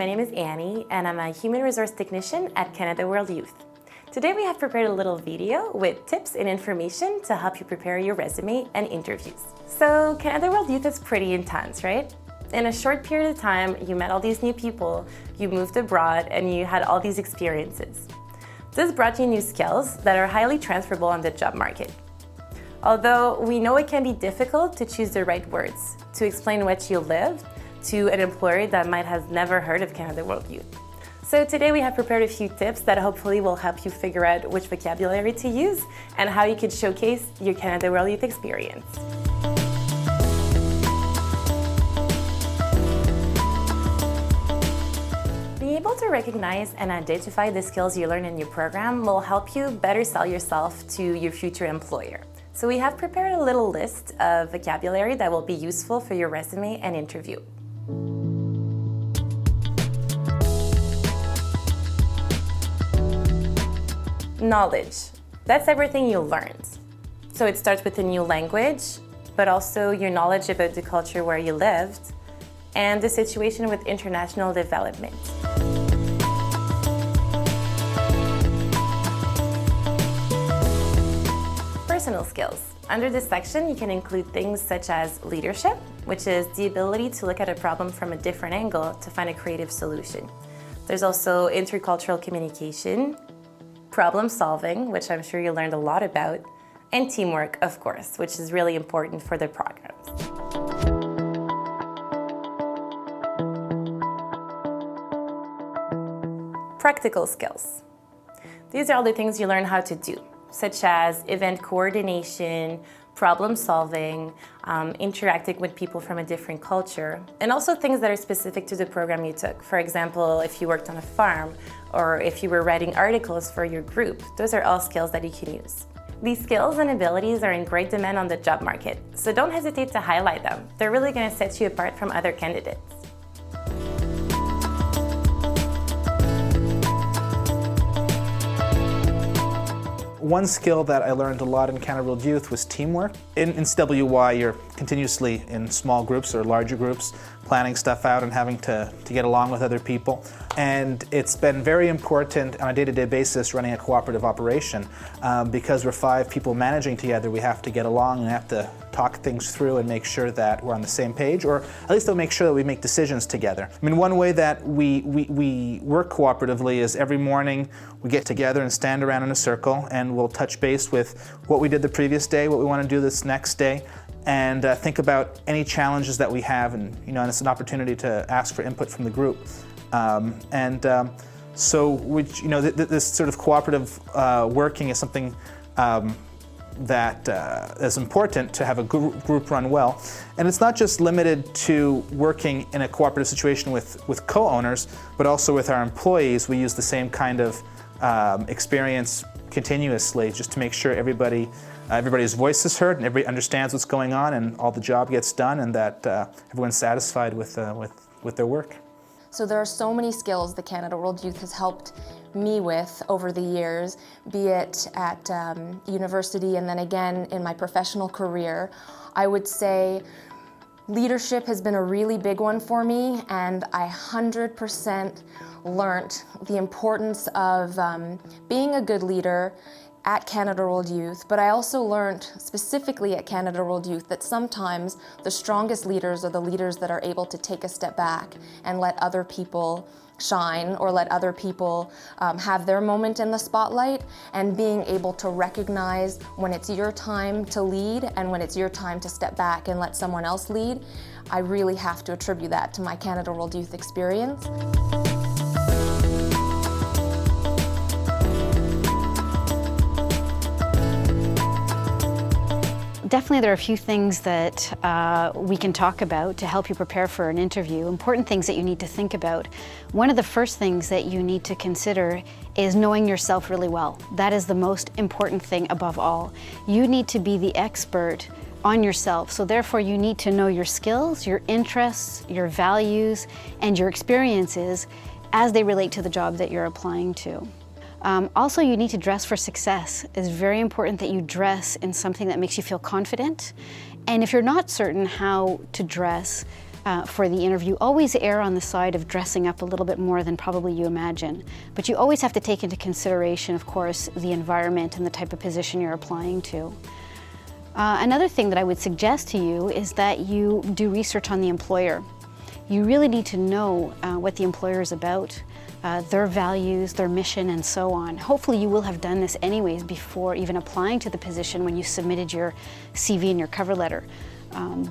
my name is Annie and I'm a Human Resource Technician at Canada World Youth. Today we have prepared a little video with tips and information to help you prepare your resume and interviews. So Canada World Youth is pretty intense, right? In a short period of time, you met all these new people, you moved abroad, and you had all these experiences. This brought you new skills that are highly transferable on the job market. Although we know it can be difficult to choose the right words to explain what you lived to an employer that might have never heard of Canada World Youth. So today we have prepared a few tips that hopefully will help you figure out which vocabulary to use and how you could showcase your Canada World Youth experience. Being able to recognize and identify the skills you learn in your program will help you better sell yourself to your future employer. So we have prepared a little list of vocabulary that will be useful for your resume and interview. Knowledge. That's everything you learned. So it starts with a new language, but also your knowledge about the culture where you lived and the situation with international development. Personal skills. Under this section, you can include things such as leadership, which is the ability to look at a problem from a different angle to find a creative solution. There's also intercultural communication, problem solving, which I'm sure you learned a lot about, and teamwork, of course, which is really important for the programs. Practical skills. These are all the things you learn how to do, such as event coordination, problem solving, interacting with people from a different culture, and also things that are specific to the program you took. For example, if you worked on a farm, or if you were writing articles for your group, those are all skills that you can use. These skills and abilities are in great demand on the job market, so don't hesitate to highlight them. They're really going to set you apart from other candidates. One skill that I learned a lot in Canada World Youth was teamwork. In CWY, you're continuously in small groups or larger groups, planning stuff out and having to get along with other people. And it's been very important on a day-to-day basis running a cooperative operation. Because we're 5 people managing together, we have to get along and have to talk things through and make sure that we're on the same page, or at least they'll make sure that we make decisions together. I mean, one way that we work cooperatively is every morning we get together and stand around in a circle and we'll touch base with what we did the previous day, what we want to do this next day, and think about any challenges that we have, and it's an opportunity to ask for input from the group. So this sort of cooperative working is something that is important to have a group run well. And it's not just limited to working in a cooperative situation with co-owners, but also with our employees. We use the same kind of experience continuously just to make sure everybody's voice is heard and everybody understands what's going on and all the job gets done, and that everyone's satisfied with their work. So there are so many skills that Canada World Youth has helped me with over the years, be it at university and then again in my professional career. I would say leadership has been a really big one for me, and I 100% learnt the importance of being a good leader at Canada World Youth, but I also learned specifically at Canada World Youth that sometimes the strongest leaders are the leaders that are able to take a step back and let other people shine, or let other people have their moment in the spotlight, and being able to recognize when it's your time to lead and when it's your time to step back and let someone else lead. I really have to attribute that to my Canada World Youth experience. Definitely there are a few things that we can talk about to help you prepare for an interview, important things that you need to think about. One of the first things that you need to consider is knowing yourself really well. That is the most important thing above all. You need to be the expert on yourself, so therefore you need to know your skills, your interests, your values, and your experiences as they relate to the job that you're applying to. Also, you need to dress for success. It's very important that you dress in something that makes you feel confident. And if you're not certain how to dress, for the interview, always err on the side of dressing up a little bit more than probably you imagine. But you always have to take into consideration, of course, the environment and the type of position you're applying to. Another thing that I would suggest to you is that you do research on the employer. You really need to know what the employer is about, their values, their mission, and so on. Hopefully you will have done this anyways before even applying to the position when you submitted your CV and your cover letter.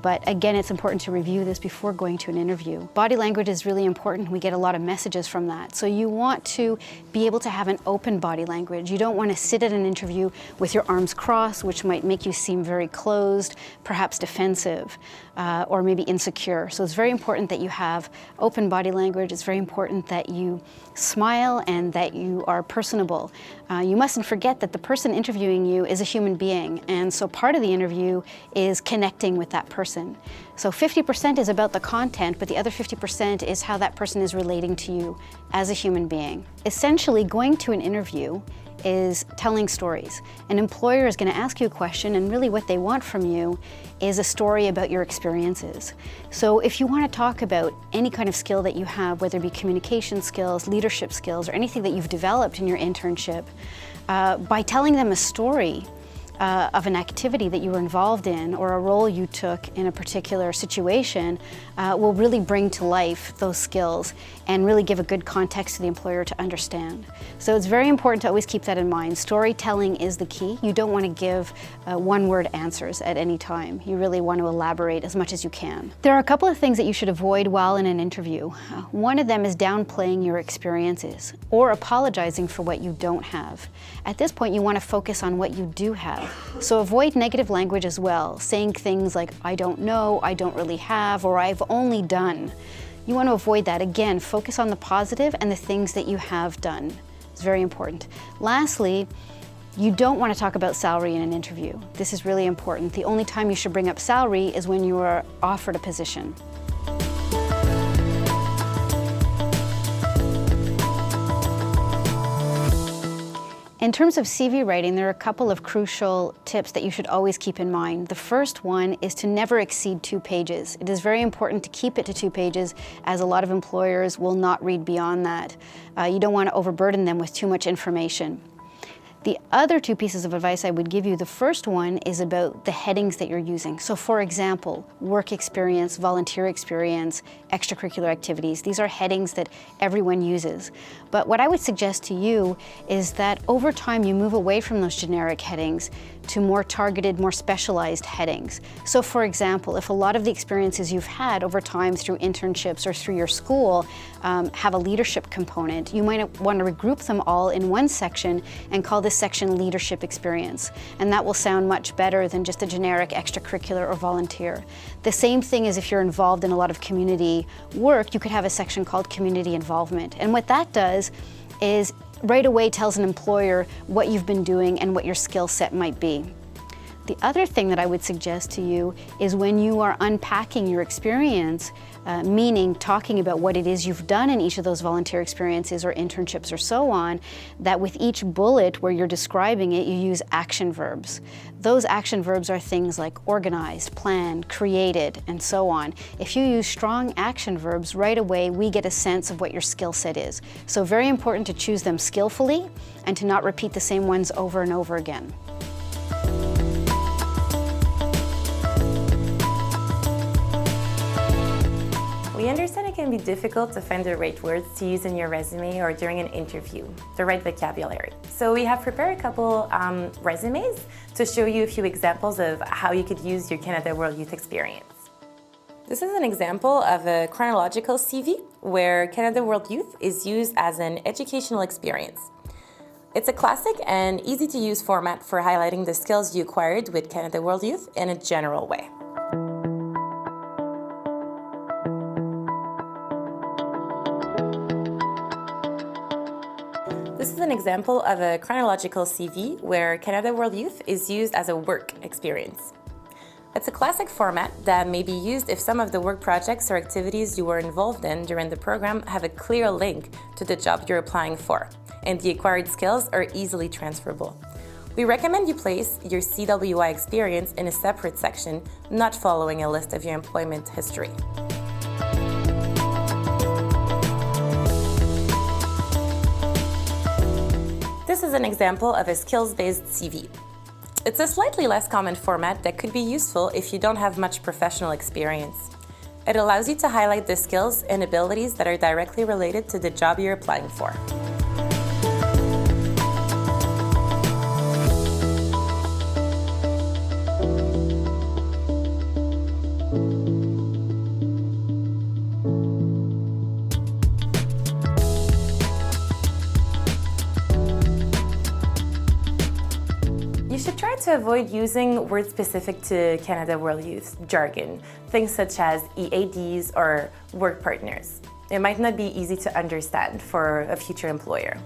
But again, it's important to review this before going to an interview. Body language is really important. We get a lot of messages from that. So you want to be able to have an open body language. You don't want to sit at an interview with your arms crossed, which might make you seem very closed, perhaps defensive, or maybe insecure. So it's very important that you have open body language. It's very important that you smile and that you are personable. You mustn't forget that the person interviewing you is a human being, and so part of the interview is connecting with that person. So 50% is about the content, but the other 50% is how that person is relating to you as a human being. Essentially, going to an interview is telling stories. An employer is going to ask you a question, and really what they want from you is a story about your experiences. So if you want to talk about any kind of skill that you have, whether it be communication skills, leadership skills, or anything that you've developed in your internship, by telling them a story of an activity that you were involved in or a role you took in a particular situation will really bring to life those skills and really give a good context to the employer to understand. So it's very important to always keep that in mind. Storytelling is the key. You don't want to give one-word answers at any time. You really want to elaborate as much as you can. There are a couple of things that you should avoid while in an interview. One of them is downplaying your experiences or apologizing for what you don't have. At this point, you want to focus on what you do have. So avoid negative language as well, saying things like, I don't know, I don't really have, or I've only done. You want to avoid that. Again, focus on the positive and the things that you have done. It's very important. Lastly, you don't want to talk about salary in an interview. This is really important. The only time you should bring up salary is when you are offered a position. In terms of CV writing, there are a couple of crucial tips that you should always keep in mind. The first one is to never exceed 2 pages. It is very important to keep it to 2 pages, as a lot of employers will not read beyond that. You don't want to overburden them with too much information. The other 2 pieces of advice I would give you, the first one is about the headings that you're using. So for example, work experience, volunteer experience, extracurricular activities. These are headings that everyone uses. But what I would suggest to you is that over time you move away from those generic headings to more targeted, more specialized headings. So for example, if a lot of the experiences you've had over time through internships or through your school have a leadership component, you might want to regroup them all in one section and call this section leadership experience. And that will sound much better than just a generic extracurricular or volunteer. The same thing as if you're involved in a lot of community work, you could have a section called community involvement. And what that does is right away tells an employer what you've been doing and what your skill set might be. The other thing that I would suggest to you is when you are unpacking your experience, meaning talking about what it is you've done in each of those volunteer experiences or internships or so on, that with each bullet where you're describing it, you use action verbs. Those action verbs are things like organized, planned, created, and so on. If you use strong action verbs, right away we get a sense of what your skill set is. So very important to choose them skillfully and to not repeat the same ones over and over again. We understand it can be difficult to find the right words to use in your resume or during an interview, the right vocabulary. So we have prepared a couple resumes to show you a few examples of how you could use your Canada World Youth experience. This is an example of a chronological CV where Canada World Youth is used as an educational experience. It's a classic and easy to use format for highlighting the skills you acquired with Canada World Youth in a general way. This is an example of a chronological CV where Canada World Youth is used as a work experience. It's a classic format that may be used if some of the work projects or activities you were involved in during the program have a clear link to the job you're applying for, and the acquired skills are easily transferable. We recommend you place your CWY experience in a separate section, not following a list of your employment history. is an example of a skills-based CV. It's a slightly less common format that could be useful if you don't have much professional experience. It allows you to highlight the skills and abilities that are directly related to the job you're applying for. You should try to avoid using words specific to Canada World Youth, jargon, things such as EADs or work partners. It might not be easy to understand for a future employer.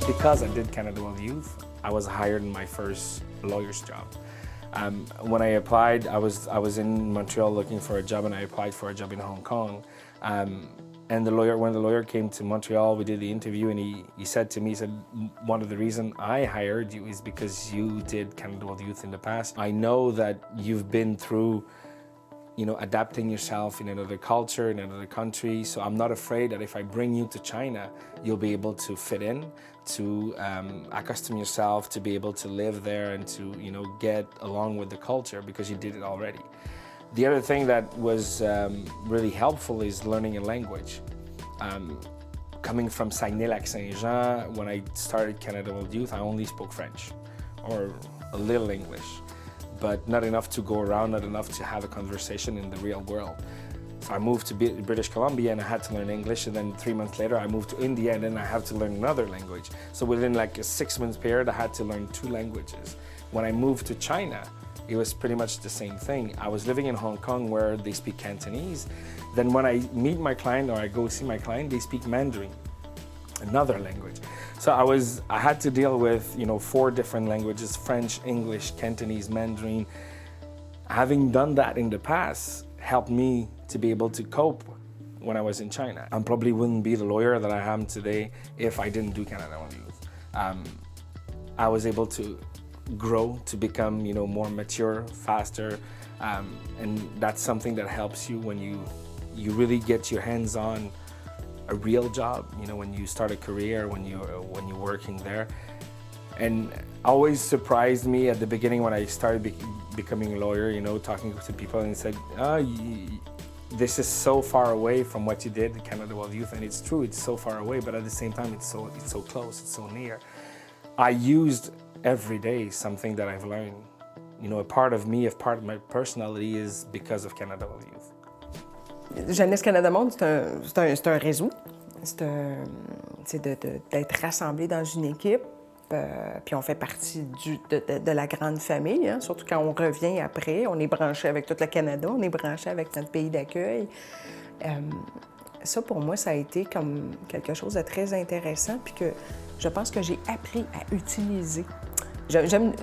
Because I did Canada World Youth, I was hired in my first lawyer's job. When I applied, I was in Montreal looking for a job, and I applied for a job in Hong Kong. And when the lawyer came to Montreal, we did the interview, and he said to me, he said, one of the reasons I hired you is because you did Canada World Youth in the past. I know that you've been through, adapting yourself in another culture, in another country, so I'm not afraid that if I bring you to China, you'll be able to fit in, to accustom yourself, to be able to live there and to, get along with the culture because you did it already. The other thing that was really helpful is learning a language. Coming from Saguenay-Lac-Saint-Jean, when I started Canada World Youth, I only spoke French or a little English, but not enough to go around, not enough to have a conversation in the real world. So I moved to British Columbia and I had to learn English, and then 3 months later I moved to India and then I had to learn another language. So within like a 6-month period, I had to learn 2 languages. When I moved to China, it was pretty much the same thing. I was living in Hong Kong where they speak Cantonese. Then when I meet my client or I go see my client, they speak Mandarin, another language. So I had to deal with 4 different languages: French, English, Cantonese, Mandarin. Having done that in the past helped me to be able to cope when I was in China. I probably wouldn't be the lawyer that I am today if I didn't do Canada World Youth. I was able to grow, to become more mature, faster, and that's something that helps you when you really get your hands on a real job, when you start a career, when you're working there. And always surprised me at the beginning when I started becoming a lawyer, talking to people and said, this is so far away from what you did at Canada World Youth. And it's true, it's so far away, but at the same time, it's so close, it's so near. I used every day something that I've learned. A part of me, a part of my personality is because of Canada World Youth. Jeunesse-Canada-Monde, c'est un réseau. C'est d'être rassemblés dans une équipe. Puis on fait partie de la grande famille, hein, surtout quand on revient après. On est branché avec tout le Canada, on est branché avec notre pays d'accueil. Ça, pour moi, ça a été comme quelque chose de très intéressant, puis que je pense que j'ai appris à utiliser. J'aime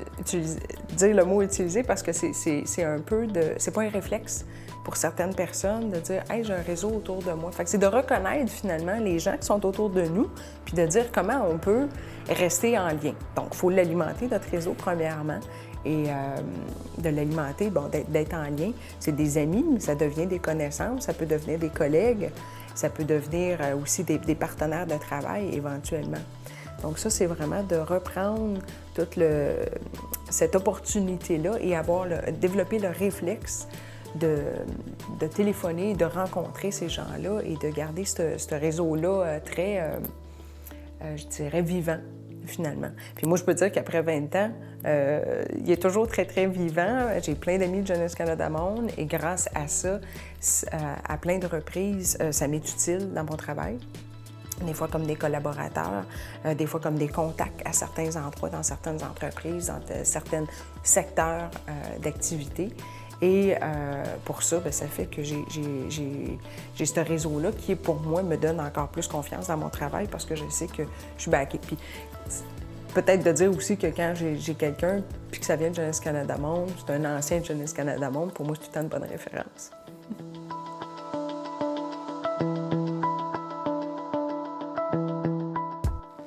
dire le mot « utiliser » parce que c'est un peu de... C'est pas un réflexe pour certaines personnes de dire « Hey, j'ai un réseau autour de moi ». Fait que c'est de reconnaître finalement les gens qui sont autour de nous, puis de dire comment on peut rester en lien. Donc, il faut l'alimenter, notre réseau, premièrement, et de l'alimenter, d'être en lien. C'est des amis, mais ça devient des connaissances, ça peut devenir des collègues, ça peut devenir aussi des partenaires de travail éventuellement. Donc ça, c'est vraiment de reprendre toute cette opportunité-là et développer le réflexe de téléphoner, de rencontrer ces gens-là et de garder ce réseau-là très, je dirais, vivant, finalement. Puis moi, je peux dire qu'après 20 ans, il est toujours très, très vivant. J'ai plein d'amis de Jeunesse-Canada-Monde et grâce à ça, à plein de reprises, ça m'est utile dans mon travail. Des fois comme des collaborateurs, des fois comme des contacts à certains endroits, dans certaines entreprises, dans certains secteurs d'activité. Et pour ça, ça fait que j'ai ce réseau-là qui, pour moi, me donne encore plus confiance dans mon travail parce que je sais que je suis backée. Puis peut-être de dire aussi que quand j'ai quelqu'un puis que ça vient de Jeunesse-Canada-Monde, c'est un ancien de Jeunesse-Canada-Monde, pour moi, c'est tout le temps une bonne référence.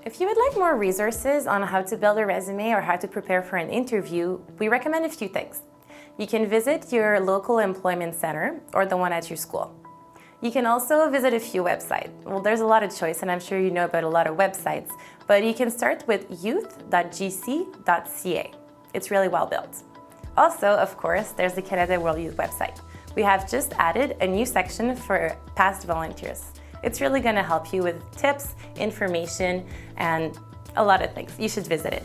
If you would like more resources on how to build a resume or how to prepare for an interview, we recommend a few things. You can visit your local employment center or the one at your school. You can also visit a few websites. Well, there's a lot of choice, and I'm sure you know about a lot of websites, but you can start with youth.gc.ca. It's really well built. Also, of course, there's the Canada World Youth website. We have just added a new section for past volunteers. It's really going to help you with tips, information, and a lot of things. You should visit it.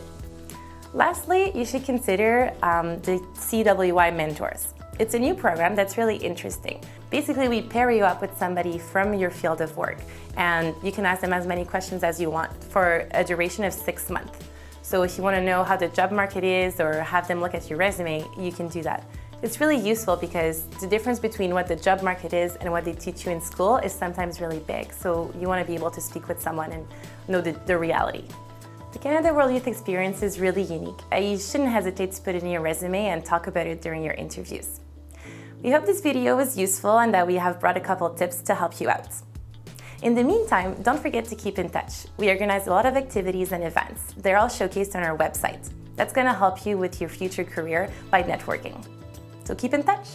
Lastly, you should consider the CWY Mentors. It's a new program that's really interesting. Basically, we pair you up with somebody from your field of work, and you can ask them as many questions as you want for a duration of 6 months. So if you want to know how the job market is or have them look at your resume, you can do that. It's really useful because the difference between what the job market is and what they teach you in school is sometimes really big. So you want to be able to speak with someone and know the reality. The Canada World Youth experience is really unique. You shouldn't hesitate to put it in your resume and talk about it during your interviews. We hope this video was useful and that we have brought a couple tips to help you out. In the meantime, don't forget to keep in touch. We organize a lot of activities and events. They're all showcased on our website. That's going to help you with your future career by networking. So keep in touch.